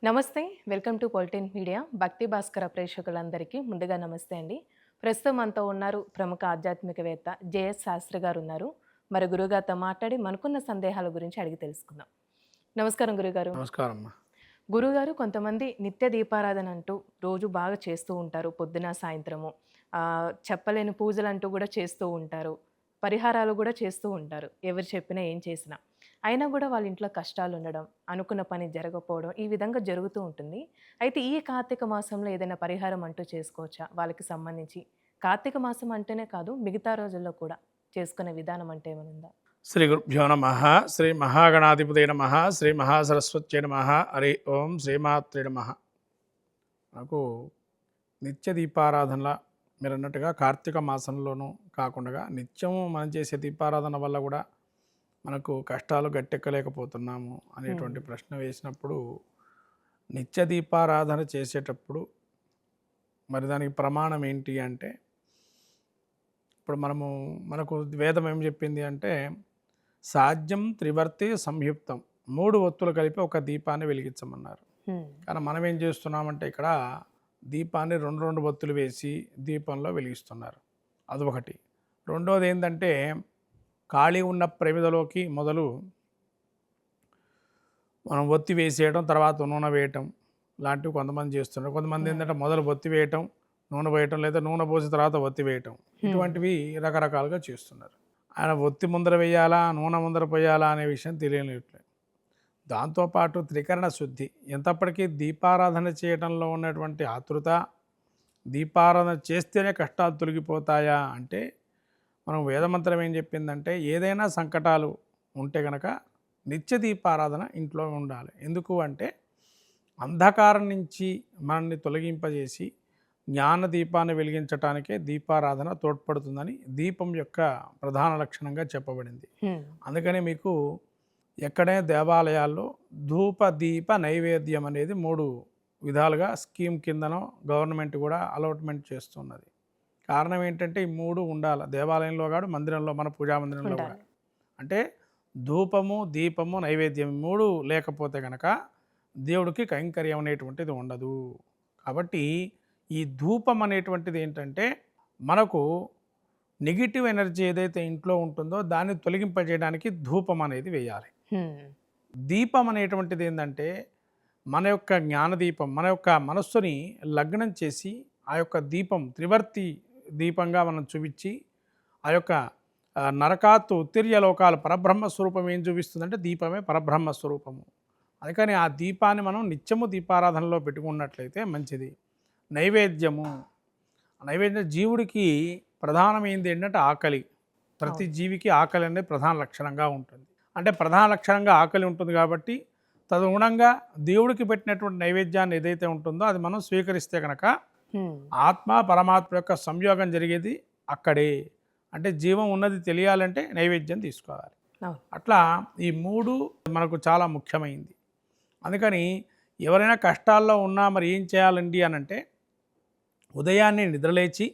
నమస్తే. Welcome to పొలిటిన్ media. భక్తి భాస్కర ప్రేక్షకులందరికీ ముందుగా నమస్తే అండి. ప్రస్తుతం మనతో ఉన్నారు ప్రముఖ ఆధ్యాత్మికవేత్త జేఎస్ శాస్త్రి గారు ఉన్నారు. మరి గురుగారితో మాట్లాడి మనకున్న సందేహాల గురించి అడిగి తెలుసుకుందాం. నమస్కారం గురుగారు. నమస్కారం అమ్మా. గురుగారు, కొంతమంది నిత్య దీపారాధన అంటూ రోజు బాగా చేస్తూ ఉంటారు. పొద్దున, సాయంత్రము. చెప్పలేని పూజలంటూ కూడా చేస్తూ ఉంటారు. పరిహారాలు కూడా చేస్తూ ఉంటారు. ఎవరు చెప్పినా, ఏం చేసినా. అయినా కూడా వాళ్ళ ఇంట్లో కష్టాలు ఉండడం, అనుకున్న పని జరగకపోవడం, ఈ విధంగా జరుగుతూ ఉంటుంది. అయితే ఈ కార్తీక మాసంలో ఏదైనా పరిహారం అంటూ చేసుకోవచ్చా వాళ్ళకి సంబంధించి? కార్తీక మాసం అంటేనే కాదు, మిగతా రోజుల్లో కూడా చేసుకునే విధానం అంటే ఏమైనా ఉందా? శ్రీ గురుభ్యో నమ. శ్రీ మహాగణాధిపతయ నమ. శ్రీ మహాసరస్వత్యై నమ. హరి ఓం శ్రీమాత్రే నమ. నాకు నిత్య దీపారాధనల మీరు అన్నట్టుగా కార్తీక మాసంలోనూ కాకుండా నిత్యము మనం చేసే దీపారాధన వల్ల కూడా మనకు కష్టాలు గట్టెక్కలేకపోతున్నాము అనేటువంటి ప్రశ్న వేసినప్పుడు, నిత్య దీపారాధన చేసేటప్పుడు మరి దానికి ప్రమాణం ఏంటి అంటే, ఇప్పుడు మనకు వేదం ఏం చెప్పింది అంటే, సాధ్యం త్రివర్తి సంయుక్తం, 3 ఒత్తులు కలిపి ఒక దీపాన్ని వెలిగించమన్నారు. కానీ మనం ఏం చేస్తున్నామంటే, ఇక్కడ దీపాన్ని 2 ఒత్తులు వేసి దీపంలో వెలిగిస్తున్నారు. అదొకటి. రెండోది ఏంటంటే, ఖాళీ ఉన్న ప్రమిదలోకి మొదలు మనం ఒత్తి వేసేయడం, తర్వాత నూనె వేయటం లాంటివి కొంతమంది చేస్తున్నారు. కొంతమంది ఏంటంటే మొదలు ఒత్తి వేయటం, నూనె వేయటం, లేదా నూనె పోసిన తర్వాత ఒత్తి వేయటం, ఇటువంటివి రకరకాలుగా చేస్తున్నారు. ఆయన ఒత్తి ముందర వేయాలా, నూనె ముందర పోయాలా అనే విషయం తెలియట్లేదు. దాంతోపాటు త్రికరణ శుద్ధి, ఎంతప్పటికీ దీపారాధన చేయడంలో ఉన్నటువంటి ఆతృత, దీపారాధన చేస్తేనే కష్టాలు తొలగిపోతాయా అంటే, మనం వేదమంత్రం ఏం చెప్పిందంటే, ఏదైనా సంకటాలు ఉంటే కనుక నిత్య దీపారాధన ఇంట్లో ఉండాలి. ఎందుకు అంటే, అంధకారం నుంచి మనల్ని తొలగింపజేసి జ్ఞాన దీపాన్ని వెలిగించటానికే దీపారాధన తోడ్పడుతుందని దీపం యొక్క ప్రధాన లక్షణంగా చెప్పబడింది. అందుకనే మీకు ఎక్కడే దేవాలయాల్లో ధూప దీప నైవేద్యం అనేది 3 విధాలుగా స్కీమ్ కిందనో గవర్నమెంట్ కూడా అలాట్మెంట్ చేస్తున్నది. కారణం ఏంటంటే, ఈ 3 ఉండాలి దేవాలయంలో కాదు, మందిరంలో, మన పూజా మందిరంలో కూడా. అంటే ధూపము, దీపము, నైవేద్యం 3 లేకపోతే కనుక దేవుడికి కైంకర్యం అనేటువంటిది ఉండదు. కాబట్టి ఈ ధూపం అనేటువంటిది ఏంటంటే, మనకు నెగిటివ్ ఎనర్జీ ఏదైతే ఇంట్లో ఉంటుందో దాన్ని తొలగింపజేయడానికి ధూపం అనేది వేయాలి. దీపం అనేటువంటిది ఏంటంటే, మన యొక్క జ్ఞానదీపం, మన యొక్క మనస్సుని లగ్నం చేసి ఆ యొక్క దీపం త్రివర్తి దీపంగా మనం చూపించి, ఆ యొక్క నరకాత్తు ఉత్తిర్య లోకాలు పరబ్రహ్మ స్వరూపం ఏం చూపిస్తుందంటే, దీపమే పరబ్రహ్మ స్వరూపము. అందుకని ఆ దీపాన్ని మనం నిత్యము దీపారాధనలో పెట్టుకున్నట్లయితే మంచిది. నైవేద్యము, నైవేద్యం జీవుడికి ప్రధానమైంది ఏంటంటే ఆకలి. ప్రతి జీవికి ఆకలి అనేది ప్రధాన లక్షణంగా ఉంటుంది. అంటే ప్రధాన లక్షణంగా ఆకలి ఉంటుంది కాబట్టి, తదనుగుణంగా దేవుడికి పెట్టినటువంటి నైవేద్యాన్ని ఏదైతే ఉంటుందో అది మనం స్వీకరిస్తే కనుక ఆత్మ పరమాత్మ యొక్క సంయోగం జరిగేది అక్కడే. అంటే జీవం ఉన్నది తెలియాలంటే నైవేద్యం తీసుకోవాలి. అట్లా ఈ 3 మనకు చాలా ముఖ్యమైంది. అందుకని ఎవరైనా కష్టాల్లో ఉన్నా మరి ఏం చేయాలండి అని అంటే, ఉదయాన్నే నిద్రలేచి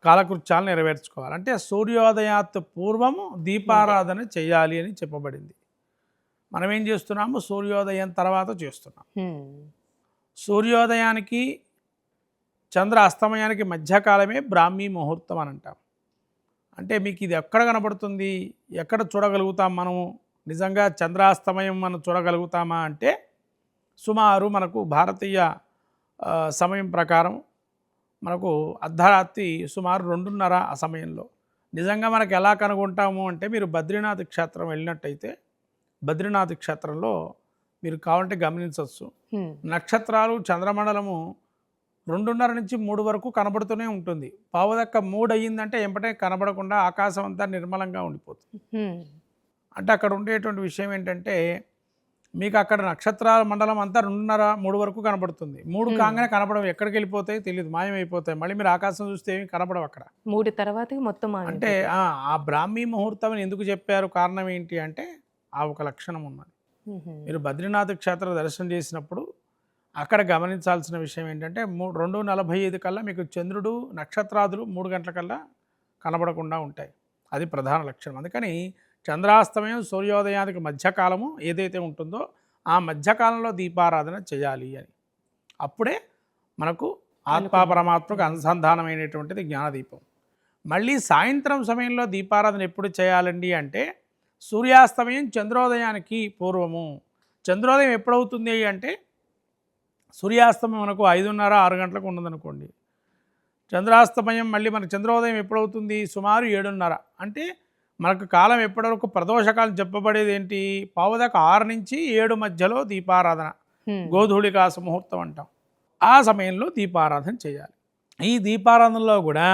కాలకృత్యాలు నెరవేర్చుకోవాలి. అంటే సూర్యోదయాత్ పూర్వము దీపారాధన చేయాలి అని చెప్పబడింది. మనం ఏం చేస్తున్నాము, సూర్యోదయం తర్వాత చేస్తున్నాం. సూర్యోదయానికి చంద్ర అస్తమయానికి మధ్యకాలమే బ్రాహ్మీ ముహూర్తం అని అంటాం. అంటే మీకు ఇది ఎక్కడ కనబడుతుంది, ఎక్కడ చూడగలుగుతాం మనము? నిజంగా చంద్రాస్తమయం మనం చూడగలుగుతామా అంటే, సుమారు మనకు భారతీయ సమయం ప్రకారం మనకు అర్ధరాత్రి సుమారు 2:30 ఆ సమయంలో. నిజంగా మనకు ఎలా కనుగొంటాము అంటే, మీరు బద్రీనాథ్ క్షేత్రం వెళ్ళినట్టయితే బద్రీనాథ్ క్షేత్రంలో మీరు కావాలంటే గమనించవచ్చు. నక్షత్రాలు, చంద్రమండలము 2:30 నుంచి 3 వరకు కనబడుతూనే ఉంటుంది. పావుదక్క 3 అయ్యిందంటే ఎంబటే కనబడకుండా ఆకాశం అంతా నిర్మలంగా ఉండిపోతుంది. అంటే అక్కడ ఉండేటువంటి విషయం ఏంటంటే, మీకు అక్కడ నక్షత్రాల మండలం అంతా 2:30, 3 వరకు కనబడుతుంది. 3 కాగానే కనబడవు, ఎక్కడికి వెళ్ళిపోతాయి తెలియదు, మాయమైపోతాయి. మళ్ళీ మీరు ఆకాశం చూస్తే ఏమి కనబడవు అక్కడ. 3 తర్వాత మొత్తం అంటే ఆ బ్రాహ్మీ ముహూర్తం ఎందుకు చెప్పారు, కారణం ఏంటి అంటే, ఆ ఒక లక్షణం ఉన్నది. మీరు బద్రీనాథ్ క్షేత్ర దర్శనం చేసినప్పుడు అక్కడ గమనించాల్సిన విషయం ఏంటంటే, 2:45 కల్లా మీకు చంద్రుడు, నక్షత్రాదులు 3 గంటల కల్లా కనబడకుండా ఉంటాయి. అది ప్రధాన లక్షణం. అందుకని చంద్రాస్తమయం సూర్యోదయానికి మధ్యకాలము ఏదైతే ఉంటుందో ఆ మధ్యకాలంలో దీపారాధన చేయాలి అని. అప్పుడే మనకు ఆత్మ పరమాత్మకు అనుసంధానమైనటువంటిది జ్ఞానదీపం. మళ్ళీ సాయంత్రం సమయంలో దీపారాధన ఎప్పుడు చేయాలండి అంటే సూర్యాస్తమయం చంద్రోదయానికి పూర్వము. చంద్రోదయం ఎప్పుడవుతుంది అంటే సూర్యాస్తమయం మనకు 5:30 6 గంటలకు ఉన్నదనుకోండి. చంద్రాస్తమయం మళ్ళీ మనకు చంద్రోదయం ఎప్పుడవుతుంది సుమారు 7:30. అంటే మనకు కాలం ఎప్పటివరకు ప్రదోషకాలం చెప్పబడేది ఏంటి 5:15 నుంచి 7 మధ్యలో దీపారాధన, గోధూళికా ముహూర్తం అంటాం. ఆ సమయంలో దీపారాధన చేయాలి. ఈ దీపారాధనలో కూడా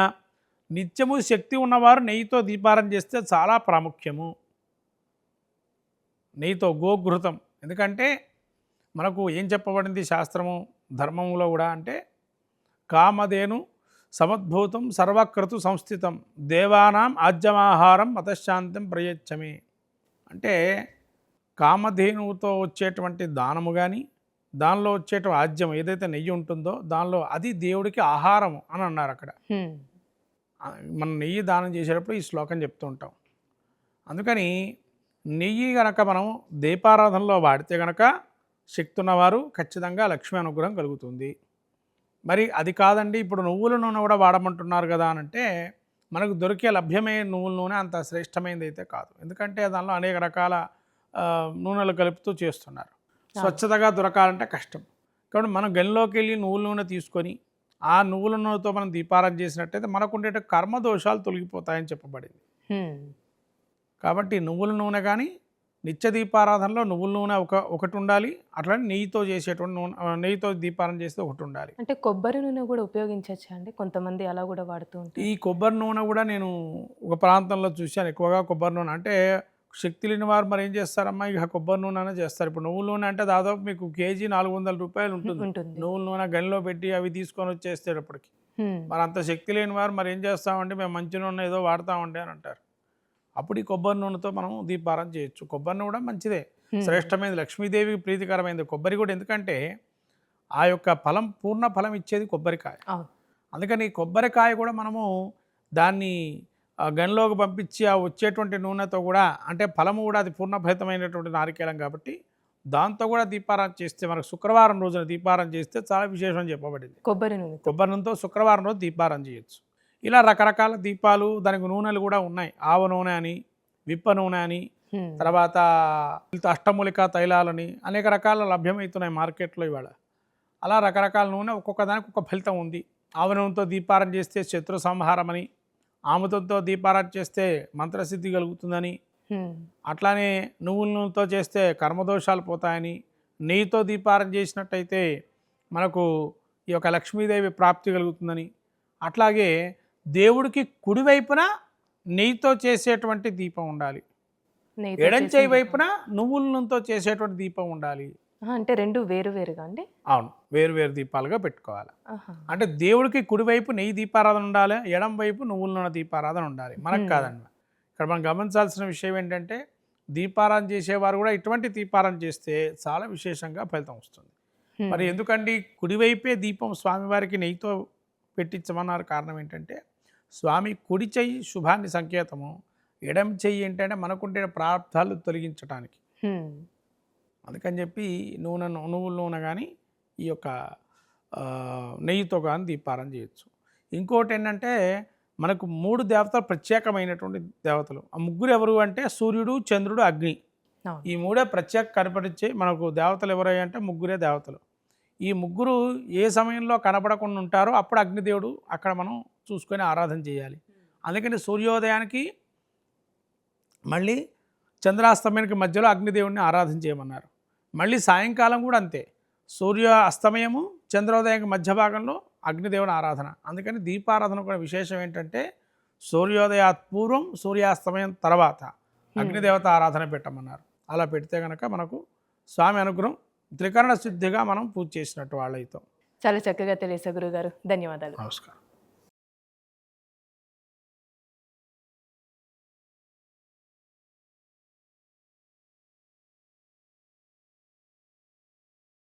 నిత్యము శక్తి ఉన్నవారు నెయ్యితో దీపారాధన చేస్తే చాలా ప్రాముఖ్యము. నెయ్యితో గోఘృతం. ఎందుకంటే మనకు ఏం చెప్పబడింది శాస్త్రము ధర్మంలో కూడా అంటే కామధేను సమద్భూతం సర్వక్రతు సంస్థితం దేవానాం ఆజ్యమాహారం మతశాంతం ప్రయచ్చమే. అంటే కామధేనువుతో వచ్చేటువంటి దానము కానీ దానిలో వచ్చేటువంటి ఆజ్యం ఏదైతే నెయ్యి ఉంటుందో దానిలో అది దేవుడికి ఆహారం అని అన్నారు అక్కడ. మనం నెయ్యి దానం చేసేటప్పుడు ఈ శ్లోకం చెప్తూ ఉంటాం. అందుకని నెయ్యి గనక మనం దీపారాధనలో వాడితే గనక శక్తి ఉన్నవారు ఖచ్చితంగా లక్ష్మీ అనుగ్రహం కలుగుతుంది. మరి అది కాదండి ఇప్పుడు నువ్వుల నూనె కూడా వాడమంటున్నారు కదా అని అంటే మనకు దొరికే లభ్యమైన నువ్వుల నూనె అంత శ్రేష్టమైనది అయితే కాదు. ఎందుకంటే దానిలో అనేక రకాల నూనెలు కలుపుతూ చేస్తున్నారు. స్వచ్ఛతగా దొరకాలంటే కష్టం. కాబట్టి మనం గనిలోకి వెళ్ళి నువ్వుల నూనె తీసుకొని ఆ నువ్వుల నూనెతో మనం దీపారాధన చేసినట్టయితే మనకు ఉండే కర్మదోషాలు తొలగిపోతాయని చెప్పబడింది. కాబట్టి నువ్వుల నూనె కానీ నిత్య దీపారాధనలో నువ్వుల నూనె ఒకటి ఉండాలి. అట్లనే నెయ్యితో చేసేటువంటి నూనె నెయ్యితో దీపారాధన చేస్తే ఒకటి ఉండాలి. అంటే కొబ్బరి నూనె కూడా ఉపయోగించవచ్చా అండి? కొంతమంది అలా కూడా వాడుతూ ఉంటారు. ఈ కొబ్బరి నూనె కూడా నేను ఒక ప్రాంతంలో చూశాను ఎక్కువగా కొబ్బరి నూనె. అంటే శక్తి లేని వారు మరి ఏం చేస్తారమ్మా ఇక కొబ్బరి నూనె అనే చేస్తారు. ఇప్పుడు నువ్వుల నూనె అంటే దాదాపు మీకు కేజీ 400 రూపాయలు ఉంటుంది. నువ్వుల నూనె గనిలో పెట్టి అవి తీసుకొని వచ్చేసేటప్పటికి మరి అంత శక్తి లేని వారు మరి ఏం చేస్తామంటే మేము మంచి నూనె ఏదో వాడతామండి అని అంటారు. అప్పుడు ఈ కొబ్బరి నూనెతో మనం దీపారాధన చేయొచ్చు. కొబ్బరి నూనె కూడా మంచిదే, శ్రేష్టమైనది, లక్ష్మీదేవికి ప్రీతికరమైనది కొబ్బరి కూడా. ఎందుకంటే ఆ యొక్క ఫలం పూర్ణ ఫలం ఇచ్చేది కొబ్బరికాయ. అందుకని కొబ్బరికాయ కూడా మనము దాన్ని గనిలోకి పంపించి ఆ వచ్చేటువంటి నూనెతో కూడా అంటే ఫలము కూడా అది పూర్ణఫలితమైనటువంటి నారికేళం కాబట్టి దాంతో కూడా దీపారాధన చేస్తే మనకు శుక్రవారం రోజున దీపారాధన చేస్తే చాలా విశేషం చెప్పబడింది. కొబ్బరి నూనెతో శుక్రవారం రోజు దీపారాధన చేయొచ్చు. ఇలా రకరకాల దీపాలు దానికి నూనెలు కూడా ఉన్నాయి. ఆవ నూనె అని, విప్ప నూనె అని, తర్వాత అష్టమూలికా తైలాలని అనేక రకాల లభ్యమవుతున్నాయి మార్కెట్లో ఇవాళ. అలా రకరకాల నూనె ఒక్కొక్క దానికి ఒక ఫలితం ఉంది. ఆవ నూనెతో దీపారాధన చేస్తే శత్రు సంహారం అని, ఆముదంతో దీపారాధన చేస్తే మంత్రసిద్ధి కలుగుతుందని, అట్లానే నువ్వుల నూనెతో చేస్తే కర్మదోషాలు పోతాయని, నెయ్యితో దీపారాధన చేసినట్టయితే మనకు ఈ యొక్క లక్ష్మీదేవి ప్రాప్తి కలుగుతుందని, అట్లాగే దేవుడికి కుడివైపున నెయ్యితో చేసేటువంటి దీపం ఉండాలి, ఎడంచేయి వైపున నువ్వుల నూనెతో చేసేటువంటి దీపం ఉండాలి. అంటే రెండు వేరువేరుగా అండి? అవును, వేరువేరు దీపాలుగా పెట్టుకోవాలి. అంటే దేవుడికి కుడివైపు నెయ్యి దీపారాధన ఉండాలి, ఎడం వైపు నువ్వుల నూనె దీపారాధన ఉండాలి. మనకు కాదండి. ఇక్కడ మనం గమనించాల్సిన విషయం ఏంటంటే దీపారాధన చేసేవారు కూడా ఇటువంటి దీపారాధన చేస్తే చాలా విశేషంగా ఫలితం వస్తుంది. మరి ఎందుకండి కుడివైపే దీపం స్వామివారికి నెయ్యితో పెట్టించమన్నారు? కారణం ఏంటంటే స్వామి కుడి చెయ్యి శుభాన్ని సంకేతము, ఎడం చెయ్యి ఏంటంటే మనకుంటే ప్రార్థాలు తొలగించడానికి. అందుకని చెప్పి నువ్వుల నూనె కానీ ఈ యొక్క నెయ్యితో కానీ దీపారాధన చేయొచ్చు. ఇంకోటి ఏంటంటే మనకు 3 దేవతలు ప్రత్యేకమైనటువంటి దేవతలు. ఆ ముగ్గురు ఎవరు అంటే సూర్యుడు, చంద్రుడు, అగ్ని. ఈ 3 ప్రత్యేక కనపడించే మనకు దేవతలు ఎవరై అంటే ముగ్గురే దేవతలు. ఈ ముగ్గురు ఏ సమయంలో కనపడకుండా ఉంటారో అప్పుడు అగ్నిదేవుడు అక్కడ మనం చూసుకొని ఆరాధన చేయాలి. అందుకని సూర్యోదయానికి మళ్ళీ చంద్రాస్తమయానికి మధ్యలో అగ్నిదేవుడిని ఆరాధన చేయమన్నారు. మళ్ళీ సాయంకాలం కూడా అంతే, సూర్య అస్తమయము చంద్రోదయానికి మధ్య భాగంలో అగ్నిదేవుని ఆరాధన. అందుకని దీపారాధన కూడా విశేషం ఏంటంటే సూర్యోదయాత్ పూర్వం సూర్యాస్తమయం తర్వాత అగ్నిదేవత ఆరాధన పెట్టమన్నారు. అలా పెడితే కనుక మనకు స్వామి అనుగ్రహం త్రికరణ శుద్ధిగా మనం పూజ చేసినట్టు వాళ్ళైతాం. చాలా చక్కగా తెలియసే గురుగారు, ధన్యవాదాలు. నమస్కారం.